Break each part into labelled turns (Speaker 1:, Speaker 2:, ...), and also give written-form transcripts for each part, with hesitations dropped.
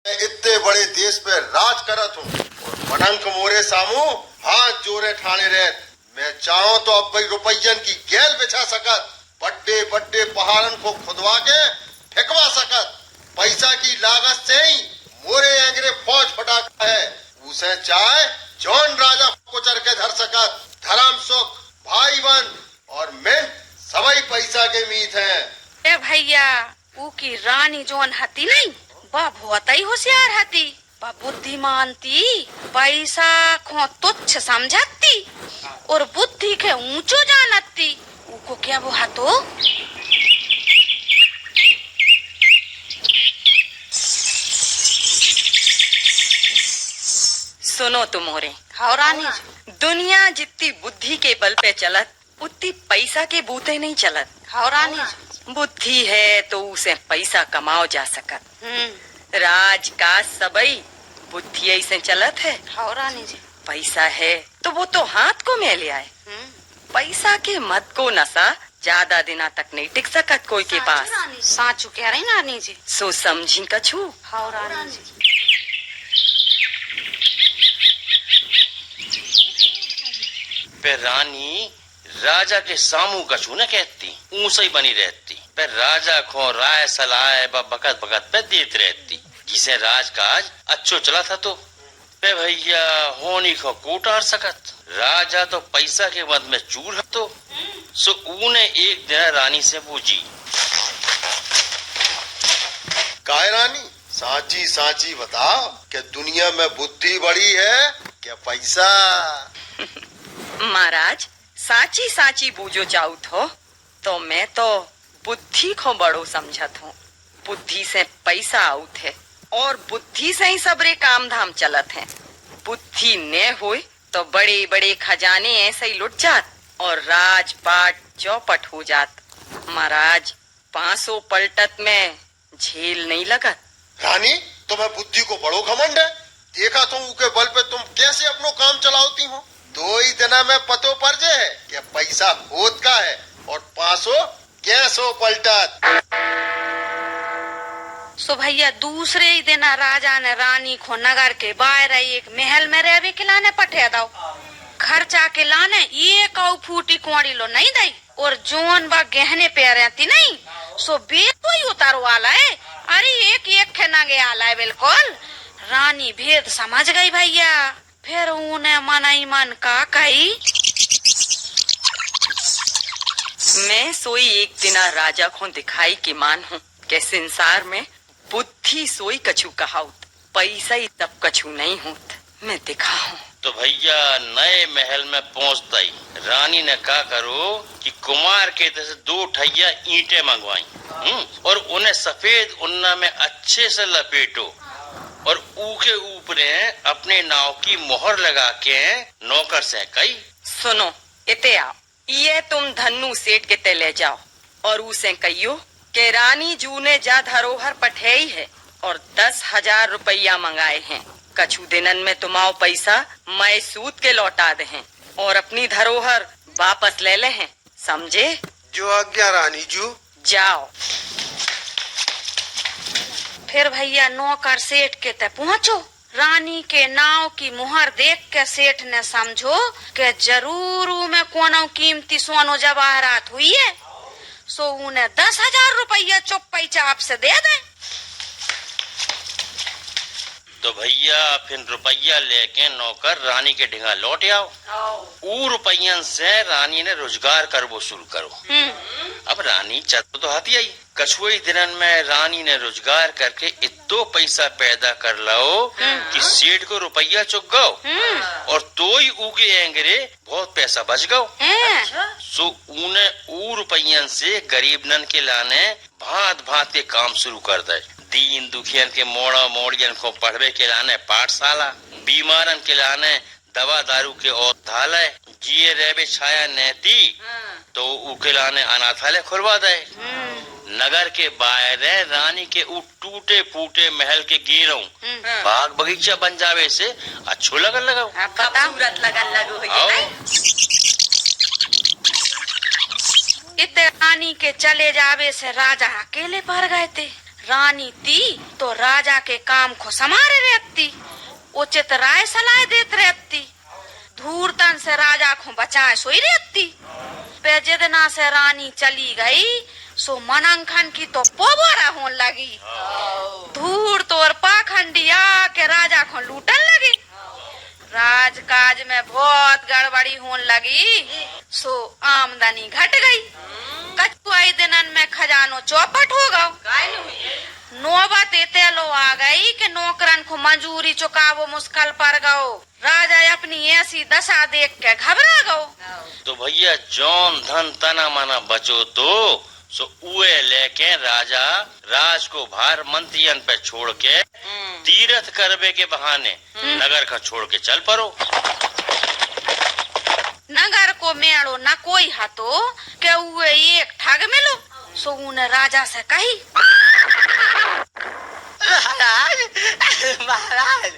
Speaker 1: इतने बड़े देश पे राज करत हूँ और मनंक मोरे सामू हाथ जोरे ठाणे रहे। मैं चाहूँ तो अब भाई रुपयन की गैल बिछा सकत, बड्डे बड्डे पहाड़न को खुदवा के फेंकवा सकत। पैसा की लागत से ही मोरे एंगरे फौज फटाका है। उसे चाहे जौन राजा कुचर के धर सकत। धर्म सुख भाई बन और मैं सभी पैसा के मीत है।
Speaker 2: ए भैया ऊ की रानी जोन हती नहीं बा बहुत ही होशियार हती, बा बुद्धिमान थी, पैसा को तुच्छ समझती और बुद्धि के ऊंचो जानती। उको क्या वो हतो?
Speaker 3: सुनो तुमोरे,
Speaker 2: हाँ रानी,
Speaker 3: दुनिया जितनी बुद्धि के बल पे चलत उतनी पैसा के बूते नहीं चलत।
Speaker 2: हाँ रानी,
Speaker 3: बुद्धि है तो उसे पैसा कमाओ जा सकत। राज का सबई बुद्धि से चलत है।
Speaker 2: हाँ रानी जी,
Speaker 3: पैसा है तो वो तो हाथ को में ले आए। पैसा के मत को नशा ज्यादा दिना तक नहीं टिक सकत कोई के पास।
Speaker 2: साचू कह रही रानी जी।
Speaker 3: सो समझी कछु।
Speaker 2: हाँ रानी जी।
Speaker 4: पे रानी राजा के सामू कछु न कहती, ऊंसे ही बनी रहती। पे राजा को राय सलाह बकत बकत पे देती रहती, जिसे राजकाज अच्छो चला था। तो पे भैया होनी को कोटार सकत। राजा तो पैसा के मद में चूर तो सो ऊने एक दिन रानी से पूछी,
Speaker 1: काय रानी साची साची बताओ कि दुनिया में बुद्धि बड़ी है क्या पैसा?
Speaker 3: महाराज साची साची बूझो चाहत हो तो मैं तो बुद्धि को बड़ो समझत हूँ। बुद्धि से पैसा आउत है और बुद्धि से ही सबरे काम धाम चलत है। बुद्धि न हुई तो बड़े बड़े खजाने ऐसे ही लुट जात और राजपाट चौपट हो जात। महाराज 500 पलटत में झेल नहीं लगत।
Speaker 1: रानी तुम्हें बुद्धि को बड़ो घमंड है। देखा तुम उनके बल पे तुम कैसे अपनो काम चलाती हो। 2 ही दिना में पतो पड़ जाए कि पैसा खोद का है और 500 कैसो पलटत।
Speaker 2: सो भैया दूसरे ही दिन राजा ने रानी को नगर के बाहर एक महल में रहवे के लाने पठे दो। खर्चा के लाने एक फूटी कुआड़ी लो नहीं दई और जोन बा गहने पे रहती नहीं सो बेतो ही उतारो वाला है। अरे एक एक के नागे आला है बिल्कुल। रानी भेद समझ गई भैया, फिर उन्हें मन ही मन का कही।
Speaker 3: मैं सोई एक दिना राजा को दिखाई की मान हूँ के संसार में बुद्धि सोई कछु कहाउत, पैसा ही तब कछु नहीं होत। मैं दिखा हूँ।
Speaker 4: तो भैया नए महल में पहुंचता ही रानी ने कहा करो कि कुमार के तरह 2 ठैया ईंटें मंगवाई और उन्हें सफेद उन्ना में अच्छे से लपेटो और ऊके ऊपर अपने नाव की मोहर लगा के नौकर से कही,
Speaker 3: सुनो इते आओ, ये तुम धन्नू सेठ के ते ले जाओ और उसे कहियो के रानी जू ने जा धरोहर पठेई है और 10,000 रुपया मंगाए हैं। कछु दिनन में तुम्हाओ पैसा मैं सूद के लौटा दे हैं और अपनी धरोहर वापस ले ले हैं, समझे?
Speaker 1: जो आज्ञा रानी जू।
Speaker 3: जाओ।
Speaker 2: फिर भैया नौकर सेठ के ते पहुँचो। रानी के नाव की मुहर देख के सेठ ने समझो कि जरूर में कोनो कीमती सोनो जवाहरात हुई है। सो उन्हें 10,000 रुपया चुप्पी चाप से दे दे।
Speaker 4: तो भैया फिर रुपया लेके नौकर रानी के ढिंगा लौट आओ। ऊ रुपयन से रानी ने रोजगार करवो शुरू करो। अब रानी चल तो हाथी आई। कछुए दिनन में रानी ने रोजगार करके इतो पैसा पैदा कर लो कि सेठ को रुपया चुक गो और तो ही उगे एंगरे बहुत पैसा बच गो। सो ऊने ऊ रुपयन से गरीबनन के लाने भांत भांत के काम शुरू कर दे। दीन दुखियन के मोड़ा मोड़ियन को पढ़वे के लाने पाठशाला, बीमारन के लाने दवा दारू के औषधालय, जिए रेबे छाया नहती तो उके लाने अनाथालय खुलवा दे। नगर के बाहर रानी के उ टूटे फूटे महल के गिरों बाग बगीचा बन जावे से अच्छो लगन लगाओ।
Speaker 3: खूबसूरत लगन लगो
Speaker 2: इतने रानी के चले जावे से राजा अकेले पड़ गए थे। रानी थी तो राजा के काम को समारे रहती, उचित राय सलाह देत रहती, धूर्तन से राजा को बचाए सोई रहती। पे जितना से रानी चली गई सो मनंखन की तो पोबोरा होने लगी, धूर्त और पाखंडी आके राजा को लूटन लगी। राजकाज में बहुत गड़बड़ी होने लगी सो आमदनी घट गई। कछुआई दिनन में खजानो चौपट हो गओ। नौबत इते लो आ गई कि नौकरन को मंजूरी चुकावो मुश्किल पर गओ। राजा अपनी ऐसी दशा देख के घबरा गओ।
Speaker 4: तो भैया जौन धन तना माना बचो तो सो उए लेके राजा राज को भार मंत्रियन पे छोड़ के तीर्थ करबे के बहाने नगर का छोड़ के चल पड़ो।
Speaker 2: नगर को मेड़ो न कोई हाथो के उए एक ठग मिलो सो उन्हें राजा से कही,
Speaker 5: महाराज महाराज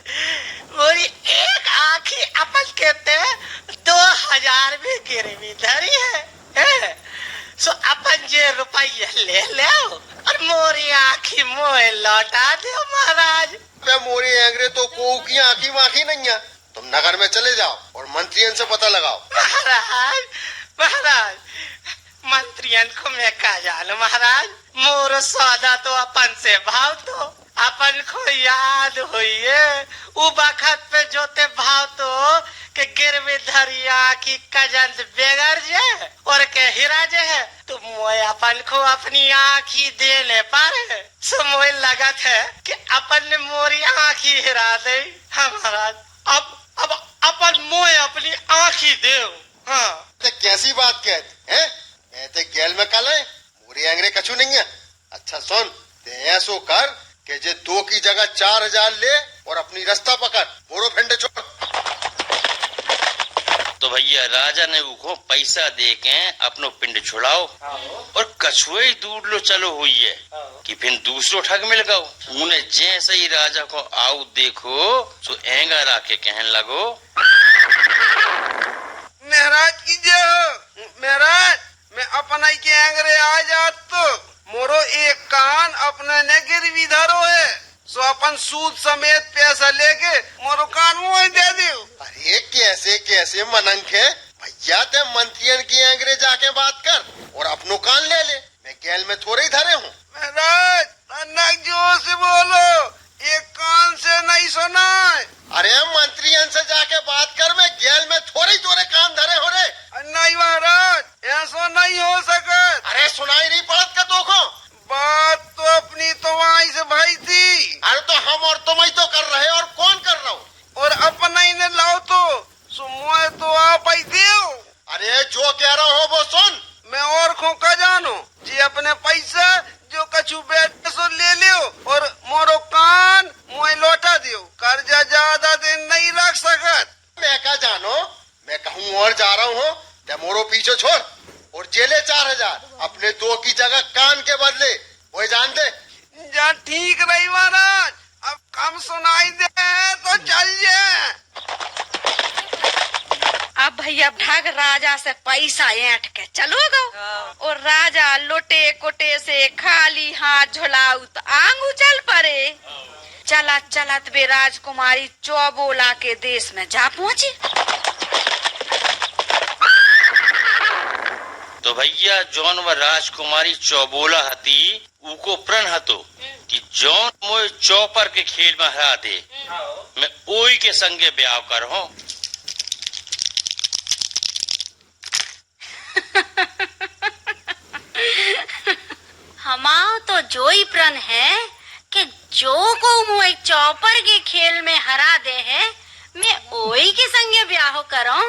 Speaker 5: मोरी एक आँखी अपन कहते 2000 में गिरवी धरी है सो अपन जे रुपया ले लो और मोरी आँखी मोए लौटा दो महाराज।
Speaker 1: पे मोरी एंगरे तो कोऊ की आँखी वाखी नहीं है, तुम नगर में चले जाओ और मंत्रियन से पता लगाओ।
Speaker 5: महाराज महाराज मंत्रियन को मैं कहा जानो महाराज, मोर सौदा तो अपन से भाव तो अपन को याद हुई है उ बखत पे जोते भाव तो के गिरवी धरिया की कजंत बेगर जे और के हिरा जे है तो मोए अपन को अपनी आँखी देने पर सो मोए लगत है कि अपन ने मोरी आँखी हिरा दे। हाँ महाराज अब अपन मोए अपनी आँखी दे। हाँ
Speaker 1: ते कैसी बात कहते हैं? मैं ते गेल में कल है मोरी एंगरे कछु नहीं है। अच्छा सुन, ते ऐसो कर कि जे 2 की जगह 4000 ले और अपनी रास्ता पकड़, मोरो फेंडे छोड़।
Speaker 4: तो भैया राजा ने उको पैसा दे के अपनो पिंड छुड़ाओ और कछुए दूर लो चलो हुई है कि फिर दूसरो ठग मिल गओ। उन्हें जैसे ही राजा को आओ देखो तो एंगा राके कहन लगो,
Speaker 6: महाराज की जय हो। महाराज मैं अपना के एंगरे आ जात तो मोरो एक कान अपने ने गिरवी धरो है सो अपन सूद समेत पैसा लेके मोरो कान मुँह दे दियो।
Speaker 1: अरे कैसे कैसे मनंक है भैया, ते मंत्रियन की एंगरे जाके बात कर और अपनो कान ले ले, मैं गेल में थोड़े ही धरे हूँ।
Speaker 6: महाराज अन्नक जोर से बोलो, एक कान से नहीं सुना।
Speaker 1: अरे मंत्रियन से जाके बात कर, मैं गेल में थोड़े ही तोरे कान धरे हो रे।
Speaker 6: नहीं महाराज ऐसा नहीं हो सकता।
Speaker 1: अरे सुनाई नहीं पड़त का देखो,
Speaker 6: बात तो अपनी तो वहीं से भाई थी।
Speaker 1: अरे तो हम और तुम ही तो कर रहे और कौन कर रहा हूँ?
Speaker 6: और अपना ही ने लाओ तो सुमुए तो आप ही दियो।
Speaker 1: अरे जो कह रहा हो वो सुन।
Speaker 6: मैं और खो का जानो जी अपने पैसा जो कछु बैठ सो ले लियो और मोरो कान मुँह लौटा दियो। कर्जा ज्यादा दिन नहीं रख सकत।
Speaker 1: मैं क्या जानो, मैं कहूँ और जा रहा हूँ, ते मोरो पीछे छोड़ और जेले 4000 अपने 2 की जगह कान के बदले वो जान दे।
Speaker 6: जा ठीक रही महाराज, अब कम सुनाई दे तो चल जाए।
Speaker 2: अब भैया ठग राजा से पैसा ऐंठ के चलो गो और राजा लोटे कोटे से खाली हाथ झुलाऊ तो आंगू चल पड़े। चलत चलत वे राजकुमारी चौबोला के देश में जा पहुँची।
Speaker 4: तो भैया जौन व राजकुमारी चौबोला हती उको प्रण हतो कि जौन मोए चौपर के खेल में हरा दे मैं ओई के संगे ब्याह कर हूँ।
Speaker 2: हमारा तो जो ही प्रण है कि जो को मुझे चौपर के खेल में हरा दे है मैं ओई के संगे ब्याह करो,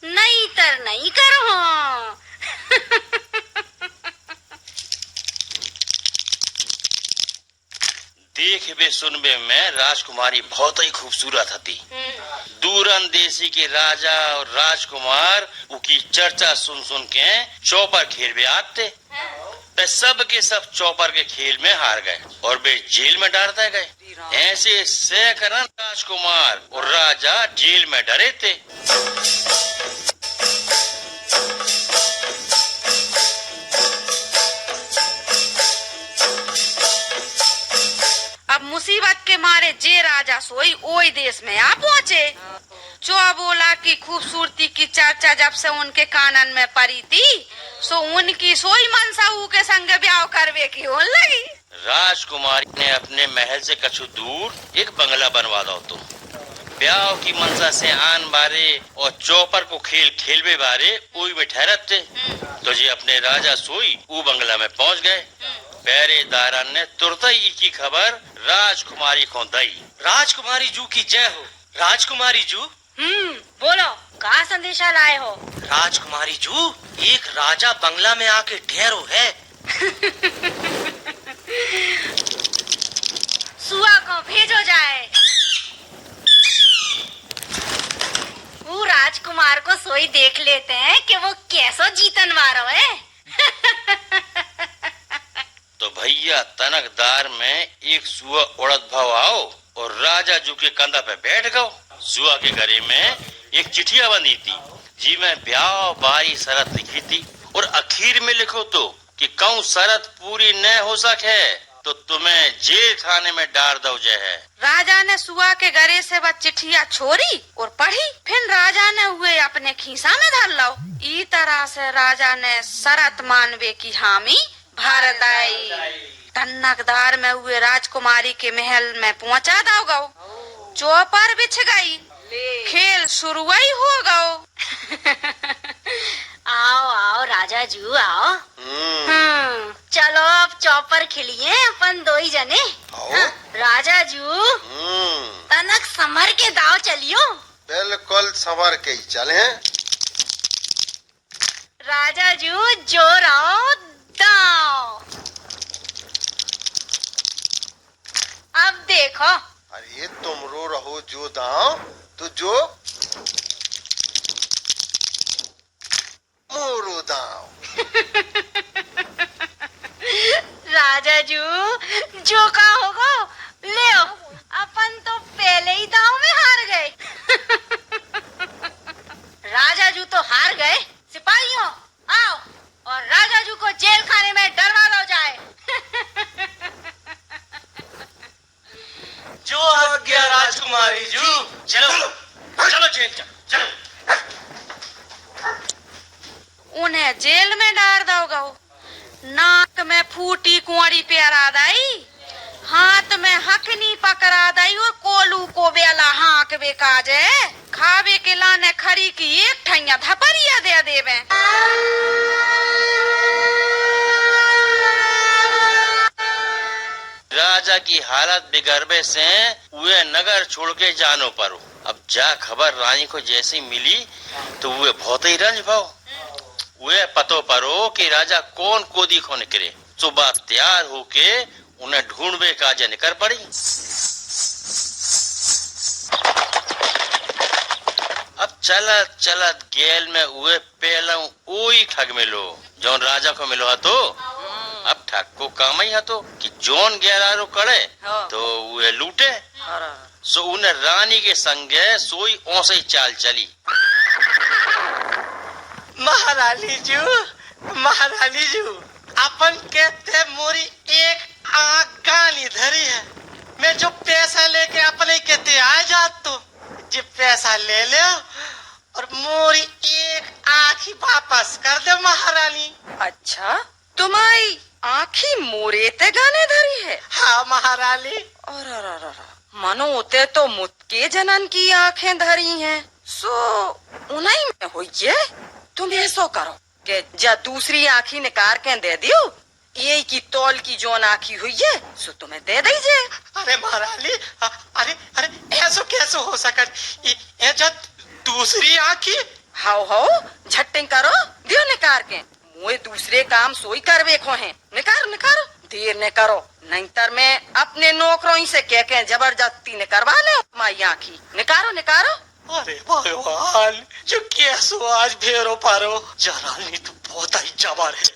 Speaker 2: नहीं तर नहीं करो।
Speaker 4: देख बे सुन बे में राजकुमारी बहुत ही खूबसूरत थी। दूर अंदेशी के राजा और राजकुमार उकी चर्चा सुन सुन के चौपर खेल में आते। सब के सब चौपर के खेल में हार गए और वे जेल में डालते गए। ऐसे सैकड़ों राजकुमार और राजा जेल में डरे थे।
Speaker 2: मुसीबत के मारे जे राजा सोई ओई देश में आ पहुँचे। जो बोला कि खूबसूरती की चर्चा जब से उनके कानन में पड़ी थी, सो उनकी सोई मनसा के संग ब्याह करवे की होने लगी।
Speaker 4: राजकुमारी ने अपने महल से कछु दूर एक बंगला बनवा दो तो ब्याह की मनसा से आन बारे और चौपर को खेल खेलवे बारे ओई में ठहरत थे। तो जी अपने राजा सोई वो बंगला में पहुंच गए। पहरेदारन ने तुरंत ही की खबर राजकुमारी को दई।
Speaker 5: राजकुमारी जू की जय हो। राजकुमारी जू,
Speaker 2: बोलो कहाँ संदेशा लाए हो?
Speaker 5: राजकुमारी जू, एक राजा बंगला में आके ठहरो है।
Speaker 2: सुआ को भेजो जाए। वो राजकुमार को सोई देख लेते हैं कि वो कैसो जीतन वारो है।
Speaker 4: तो भैया तनकदार में एक सुआ उड़द भाव आओ और राजा जू के कंधा पे बैठ गओ। सुआ के गले में एक चिट्ठिया बंधी थी जी में ब्याह बारी शरत लिखी थी और आखिर में लिखो तो कि कहूँ शरत पूरी न हो सके तो तुम्हें जेल खाने में डाल दो जय है।
Speaker 2: राजा ने सुआ के गले से वह चिट्ठिया छोड़ी और पढ़ी। फिर राजा ने हुए अपने खीसा में धर लो। ई तरह से राजा ने शरत मानवे की हामी भर दाई। तन्नकदार में हुए राजकुमारी के महल में पहुंचा दो गो। चौपर बिछ गई, खेल शुरू ही हो गो। आओ आओ राजा जू आओ। चलो अब चौपर खिलिए अपन दो ही जने। राजा जू, तनक समर के दाव चलियो।
Speaker 1: बिल्कुल संवर के ही चले।
Speaker 2: राजा जू जोर आओ दाव। अब देखो।
Speaker 1: अरे तुम रो रहो जो दाव तो जो मोरो दाव।
Speaker 2: राजा जू जो का होगा ले आओ। अपन तो पहले ही दाव में हार गए। राजा जू तो हार गए। सिपाहियों आओ और राजा जू को जेल खाने में डलवा दो जाए।
Speaker 5: जो आज्ञा राजकुमारी जू। चलो चलो जेल चलो।
Speaker 2: उन्हें जेल में डाल दोगे। नाक में फूटी कुंवरी प्यारा दाई, हाथ में हकनी पकड़ा दाई और कोलू को बेला हाँक बेकाजे। खावे के लाने खरी की एक ठैया धपरिया दे देवे।
Speaker 4: राजा की हालत बिगड़ने से वे नगर छोड़ के जानो परो। अब जा खबर रानी को जैसी मिली तो वे बहुत ही रंज भाव। वे पतो परो कि राजा कौन कोदी को निकले। सुबह तैयार होके उन्हें ढूंढवे काजे निकल पड़ी। अब चलत चलत गेल में हुए पहला ओई ठग मिलो जौन राजा को मिलो तो। अब ठग को काम ही तो कि जोन गैरारो करे तो वे लूटे। सो उन्हें रानी के संगे सोई ओसे ही चाल चली।
Speaker 5: महारानी जू, महारानी जू, अपन कहते मोरी एक आँख गाली धरी है। मैं जो पैसा लेके अपने कहते आ जात तो जो पैसा ले ले और मोरी एक आँख ही वापस कर दे महारानी।
Speaker 3: अच्छा, तुम्हारी आँखी मोरे ते गाने धरी है?
Speaker 5: हाँ महारानी।
Speaker 3: और मनो उते तो मुत्के जनन की आँखें धरी हैं। सो उन्हीं में होइए। तुम ऐसो करो कि जा दूसरी आँखी निकाल के दे दियो। ये की तौल की जोन आँखी हुई है सो तुम्हें दे दीजिए।
Speaker 5: अरे महारानी, अरे अरे ऐसो कैसे हो सकत? ये जो दूसरी आँखी।
Speaker 3: हाउ झट्टिंग करो दियो निकाल के। मुझे दूसरे काम सोई कर बेखो हैं। निकारो देर न करो, नहीं तर मैं अपने नौकरों से कह के जबरदस्ती ने करवा ले माई आँखी। निकारो।
Speaker 5: अरे भगवान, जो कैसो आज भेरो पारो। जरानी तो बहुत ही जबर है।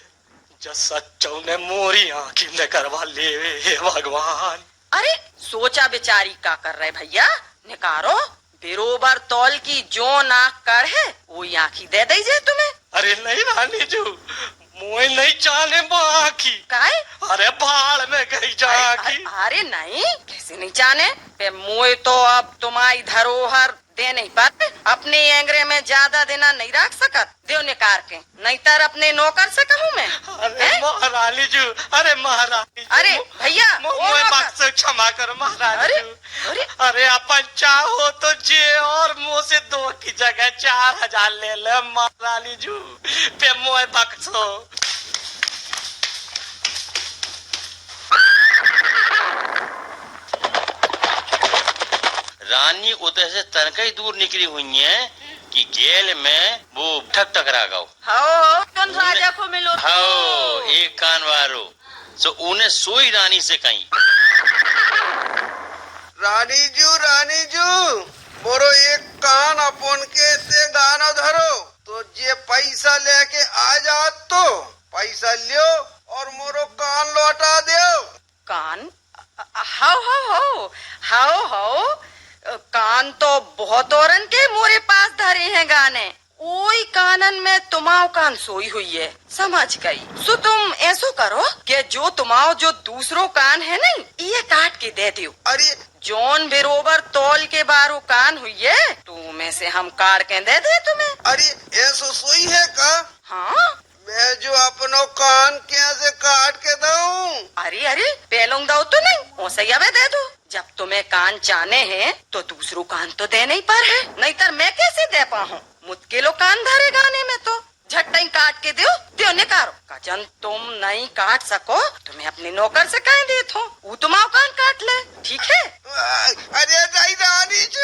Speaker 5: जो सच्चो ने मोरी आँखी ने करवा ले। हे भगवान।
Speaker 3: अरे सोचा बेचारी का कर रहे भैया। निकारो बेरोबर तौल की जो नाक कर है वो आँखी दे दीजिए तुम्हें।
Speaker 5: अरे नहीं रानी जू, मुझे नहीं जाने बाकी।
Speaker 3: काय?
Speaker 5: अरे बाढ़ में गई जाकी।
Speaker 3: अरे नहीं, कैसे नहीं जाने पे मुझे तो अब तुम्हारी धरोहर दे नहीं पाते, अपने एंगरे में ज्यादा देना नहीं रख सकत, देव निकार के, नहीं तर अपने नौकर से कहूँ मैं।
Speaker 5: अरे महारानी जी, अरे महारानी जी,
Speaker 3: अरे भैया,
Speaker 5: मुझे बख्श क्षमा करो महारानी
Speaker 3: अरे,
Speaker 5: जी। अरे अपन चाहो तो जे और मुँह से 2 की जगह 4000 ले ले महारानी जी, पे मुझे बख्शो।
Speaker 4: रानी उधर से तनके ही दूर निकली हुई है कि गेल में वो ठक टकरा गओ।
Speaker 3: हाओ कौन राजा को मिलो तो।
Speaker 4: हाओ एक कान वारो सो उन्हें सोई रानी से कहीं।
Speaker 6: रानी जू मोरो एक कान अपन के ते गाना धरो तो जे पैसा लेके आ जात तो पैसा लियो और मोरो कान लौटा दो।
Speaker 3: कान? हाओ कान तो बहुत औरन के मोरे पास धरे हैं गाने, ओई कानन में तुम्हाओ कान सोई हुई है, समझ गई। सो तुम ऐसो करो कि जो तुम्हाओ जो दूसरो कान है नहीं, ये काट के दे दियो।
Speaker 6: अरे
Speaker 3: जॉन बरोबर तौल के बारो कान हुई है, तो में से हम काट के दे दे तुम्हें।
Speaker 6: अरे ऐसो सोई है का?
Speaker 3: हाँ,
Speaker 6: मैं जो अपनो कान कैसे काट के दूं?
Speaker 3: अरे पहलों दो तो नहीं, ओसैया में दे दो। जब तुम्हें कान चाहने हैं तो दूसरो कान तो दे नहीं पर है, नहीं तर मैं कैसे दे पाऊँ? मुत्केलो कान धरे गाने में तो झट्टाई काट के दो निकारो। कजन तुम नहीं काट सको, तुम्हें अपने नौकर से कह दे तो वो तुम्हारा कान काट ले, ठीक है?
Speaker 6: अरे नहीं रानी जी,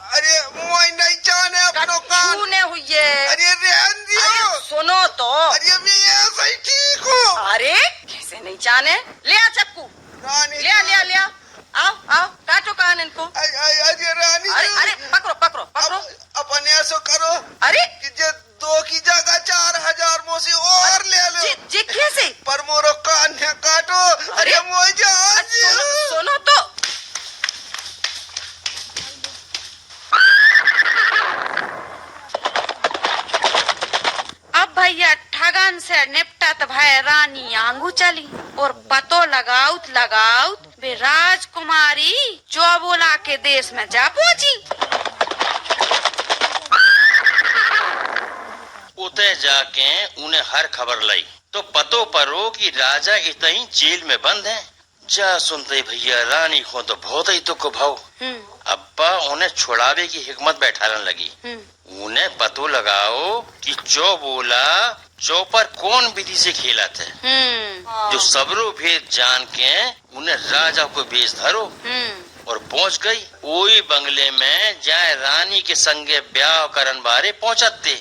Speaker 6: अरे मुझे नहीं जाने अपनो कान।
Speaker 3: छूने हुई है।
Speaker 6: अरे रहन दियो।
Speaker 3: सुनो तो।
Speaker 6: अरे मैं ऐसा ही ठीक हूँ।
Speaker 3: अरे कैसे नहीं जाने, ले आ चक्कू,
Speaker 6: रानी
Speaker 3: ले आओ काटो कान इनको।
Speaker 6: अरे रानी
Speaker 3: अरे पकड़ो
Speaker 6: अपन ऐसा करो
Speaker 3: अरे
Speaker 6: कि जे 2 की जगह 4000 मोसी और ले लो।
Speaker 3: जी कैसे?
Speaker 6: पर मोरो कान न काटो। अरे मुझे
Speaker 3: सुनो तो।
Speaker 2: अब भैया ठगन से निपटत भय रानी आंगू चली और पतो लगाउत वे राजकुमारी चौबोला के देश में जा पहुंची।
Speaker 4: उते जाके उन्हें हर खबर लाई तो पतो परो कि राजा इतनी जेल में बंद है। जा सुनते भैया रानी को तो बहुत ही दुख भाव। अब्बा उन्हें छुड़ावे की हिकमत बैठाने लगी। उन्हें पतो लगाओ कि चौबोला चौपर कौन विधि से खेला थे, जो सबरो भेद जान के उन्हें राजा को भेज धरो और पहुंच गई ओई बंगले में जाए रानी के संगे ब्याह करन बारे पहुंचते।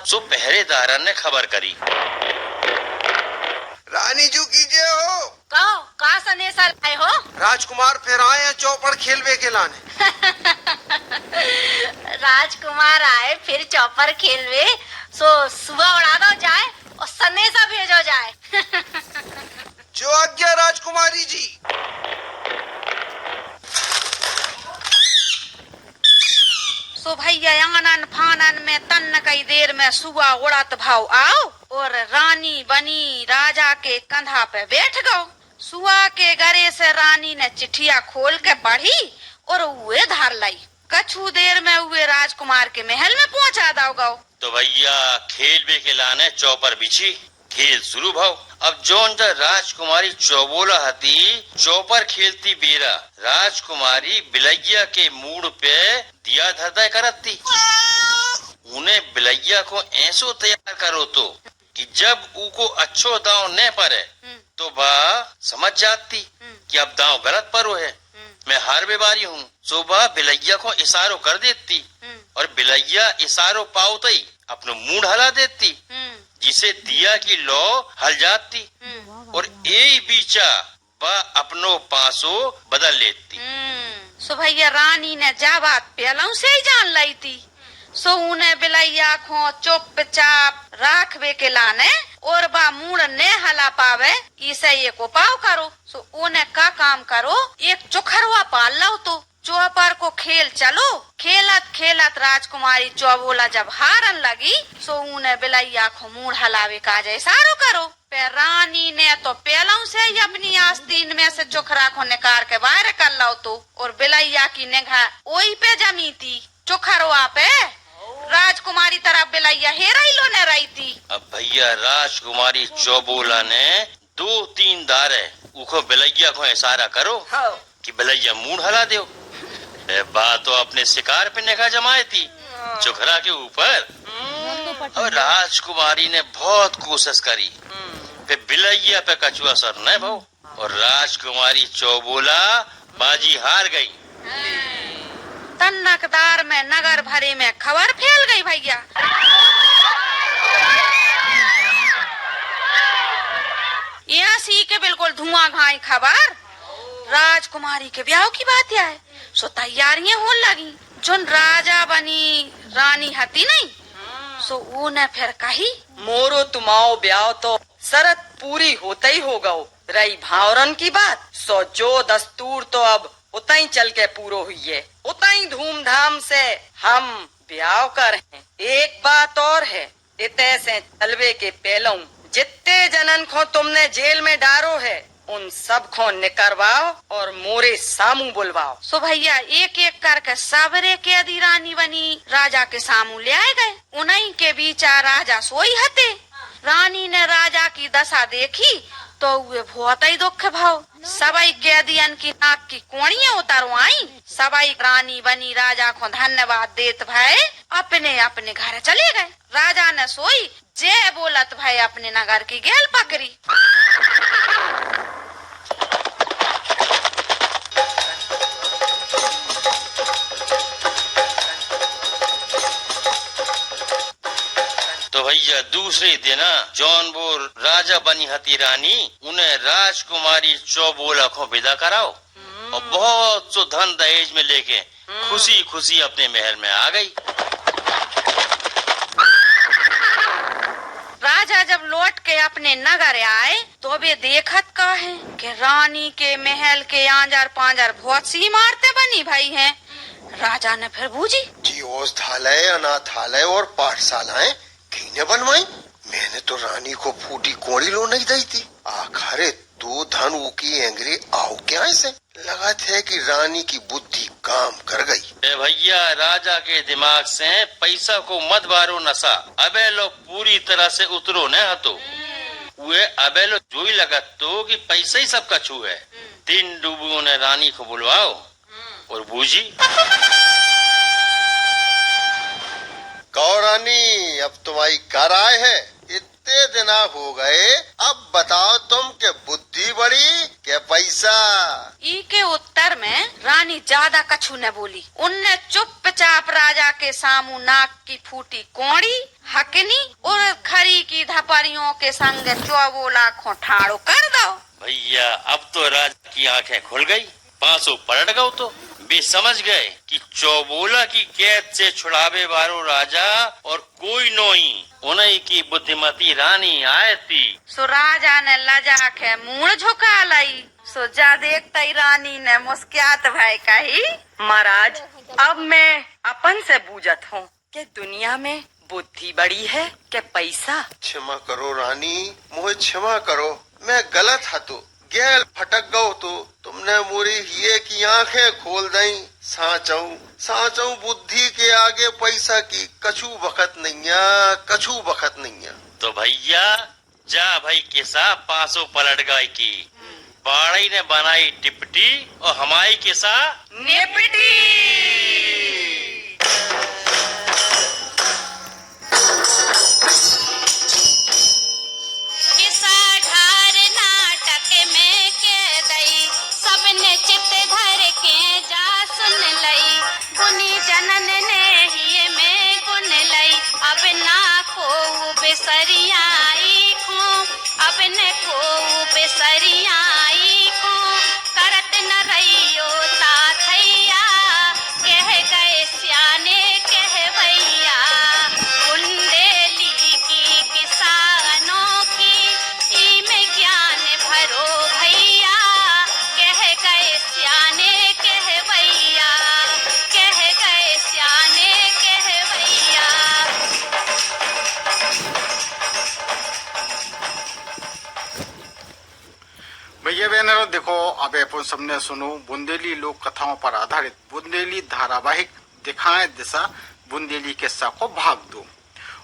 Speaker 4: सो पहरेदार ने खबर करी।
Speaker 6: रानी जू कीजिए हो
Speaker 2: का सनेसा लाए हो?
Speaker 6: राजकुमार फिर आए हैं चौपड़ खेलवे के लाने।
Speaker 2: राजकुमार आए फिर चौपर खेलवे, सो सुबह उड़ा दो जाए और सनेसा भेजो जाए।
Speaker 6: जो आज्ञा राजकुमारी जी।
Speaker 2: सो भैया आनन फानन में तन कई देर में सुबह उड़त भाव आओ और रानी बनी राजा के कंधा पे बैठ गओ। सुआ के गरे से रानी ने चिट्ठिया खोल के पढ़ी और उहे धार लाई। कछु देर में उहे राजकुमार के महल में पहुंचा दाओ गओ।
Speaker 4: तो भैया खेल के लाने चौपर बिछी खेल शुरू भाव। अब जोन राजकुमारी चौबोला हती चौपर खेलती बेरा राजकुमारी बिलैया के मूड पे दिया धरदा करत थी। उन्हें बिलैया को ऐसो तैयार करो तो कि जब उको अच्छो दाव न पड़े तो बा समझ जाती कि अब दाव गलत परो है, मैं हार बेबारी हूँ। सुबह बिलैया को इशारो कर देती और बिलैया इशारो पाओ ही अपनो मूड हला देती, जिसे दिया की लौ हल जाती और यही बीचा बा अपनो पासो बदल लेती।
Speaker 2: सो भैया रानी ने जा बात पहलों से ही जान लाई थी। सो उन्हें बिलैया को चुपचाप राखवे के लाने और बा मूड ने हला पावे इसे एक उपाय करो। सो उन्हें का काम करो, एक चोखरवा पाल लो तो चौपर को खेल चलो। खेलत खेलत राजकुमारी चौबोला जब हारन लगी सो उन्हें बिलैया को मुंह हलावे का इशारो करो। पे रानी ने तो पहलों से ही अपनी आस्तीन में से चोखरा को निकाल के बाहर कर लाओ तो, और बिलैया की निगाह वही पे जमी थी चोखरवा पे। राजकुमारी तरफ बिलैया हेरा ही लोने रही थी।
Speaker 4: अब भैया राजकुमारी चौबोला ने 2-3 दारे उको बिलैया को इशारा करो कि बिलैया मुंह हला दो। बात तो अपने शिकार पे निगाह जमाई थी चोखरा के ऊपर। और राजकुमारी ने बहुत कोशिश करी, फिर बिलैया पे कछुआ सर न भाव, और राजकुमारी चौबोला बाजी हार गई।
Speaker 2: तन्नकदार में नगर भरे में खबर फैल गई भैया। यहाँ सी के बिल्कुल धुआं घाई खबर। राजकुमारी के ब्याह की बात है सो तैयारियां होने लगी। जोन राजा बनी रानी हती नहीं सो उन्हें फिर कही
Speaker 3: मोरो तुमाओ ब्याह तो शरत पूरी होता ही होगा। रही भावरन की बात सो जो दस्तूर तो अब उतना ही चल के पूरो हुई है, उतना ही धूमधाम से हम ब्याह कर हैं। एक बात और है, इतने से चलवे के पहलों जितने जनन को तुमने जेल में डारो है उन सब को निकरवाओ और मोरे सामू बुलवाओ।
Speaker 2: सो भैया एक एक करके सबरे कैदी रानी बनी राजा के सामू ले आए गए। उन्हीं के बीच राजा सोई हते। रानी ने राजा की दशा देखी तो वे बहुत ही दुख भाव। सबाई कैदियन की नाक की कोड़ियां उतरवाई। सबाई रानी बनी राजा को धन्यवाद देत भाई अपने अपने घर चले गए। राजा ने सोई जय बोलत भाई अपने नगर की गेल पकड़ी।
Speaker 4: तो भैया दूसरे दिन जौनपुर राजा बनी हती रानी उन्हें राजकुमारी चौबोला को विदा कराओ और बहुत सो धन दहेज में लेके खुशी खुशी अपने महल में आ गई।
Speaker 2: राजा जब लौट के अपने नगर आए तो वे देखत का है कि रानी के महल के आंजर पांजर बहुत सी इमारतें बनी भाई हैं। राजा ने फिर बूझी
Speaker 1: जी औषधालय, अनाथालय और पाठशालाएं किने बनवाई। मैंने तो रानी को फूटी कोड़ी लो नहीं दी थी। आखिर दो धन की एंग्री आओ क्या ऐसे लगा थे कि रानी की बुद्धि काम कर गई।
Speaker 4: भैया राजा के दिमाग से पैसा को मत बारो नशा अबे लोग पूरी तरह से उतरो न हतो। वे अबे लोग जो ही लगत तो कि पैसा ही सब कछू है। 3 डूबुओं ने रानी को बुलवाओ और बूझी
Speaker 1: कहो रानी अब तुम्हारी घर आए है, इतने दिन हो गए, अब बताओ तुम के बुद्धि बड़ी के पैसा।
Speaker 2: ई के उत्तर में रानी ज्यादा कछु न बोली। उनने चुपचाप राजा के सामू नाक की फूटी कोड़ी हकनी और खरी की धपरियों के संग चौबोला को ठाड़ो कर दो।
Speaker 4: भैया अब तो राजा की आंखें खुल गई, पांचों पलट गए। तो वे समझ गए कि चौबोला की कैद से छुड़ावे वालो राजा और कोई नहीं उन्हीं की बुद्धिमती रानी आए थी।
Speaker 2: सो राजा ने लजा के मुंह झुका लाई। सो जा देखता ही रानी ने मुस्कियात भाई कही
Speaker 3: महाराज अब मैं अपन से बूझत हूँ कि दुनिया में बुद्धि बड़ी है कि पैसा।
Speaker 1: क्षमा करो रानी, मुझे क्षमा करो, मैं गलत था तो गैल फटक गओ तो तुमने मोरी ये की आंखें खोल दई। साचऊ बुद्धि के आगे पैसा की कछु बखत नहीं है।
Speaker 4: तो भैया जा भाई किसा पांचों पलट गए की बाड़ी ने बनाई टिपटी और हमारी किसा
Speaker 3: निपटी।
Speaker 2: सबने चित धर के जा सुन लई गुनी जनन ने ही में गुन लई। अब ना को बेसरियाई को अब न को बेसरियाई को करत न रहियो ताथैया कह गए सियाने कह भैया बुंदेली की किसानों की ई में ज्ञान भरो भैया कह गए सियाने कह भैया।
Speaker 7: अब अपन सबने सुनो बुंदेली लोक कथाओं पर आधारित बुंदेली धारावाहिक दिखाएं दिशा बुंदेली किस्सा को भाग 2।